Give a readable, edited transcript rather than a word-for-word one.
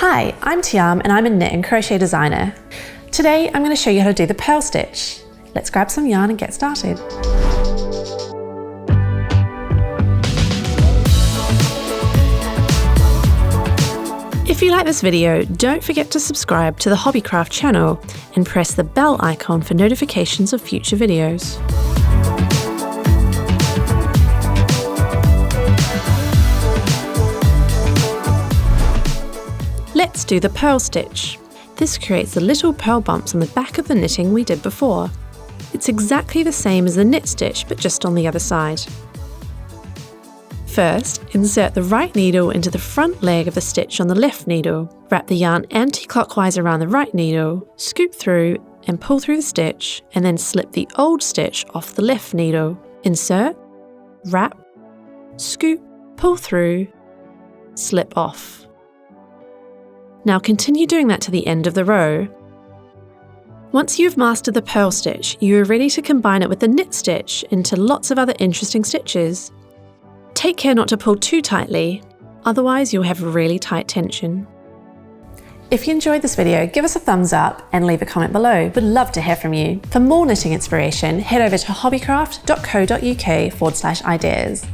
Hi, I'm Tiam and I'm a knit and crochet designer. Today I'm going to show you how to do the purl stitch. Let's grab some yarn and get started. If you like this video, don't forget to subscribe to the Hobbycraft channel and press the bell icon for notifications of future videos. Let's do the purl stitch. This creates the little purl bumps on the back of the knitting we did before. It's exactly the same as the knit stitch, but just on the other side. First, insert the right needle into the front leg of the stitch on the left needle. Wrap the yarn anti-clockwise around the right needle, scoop through and pull through the stitch, and then slip the old stitch off the left needle. Insert, wrap, scoop, pull through, slip off. Now continue doing that to the end of the row. Once you've mastered the purl stitch, you are ready to combine it with the knit stitch into lots of other interesting stitches. Take care not to pull too tightly, otherwise you'll have really tight tension. If you enjoyed this video, give us a thumbs up and leave a comment below. We'd love to hear from you. For more knitting inspiration, head over to hobbycraft.co.uk/ideas.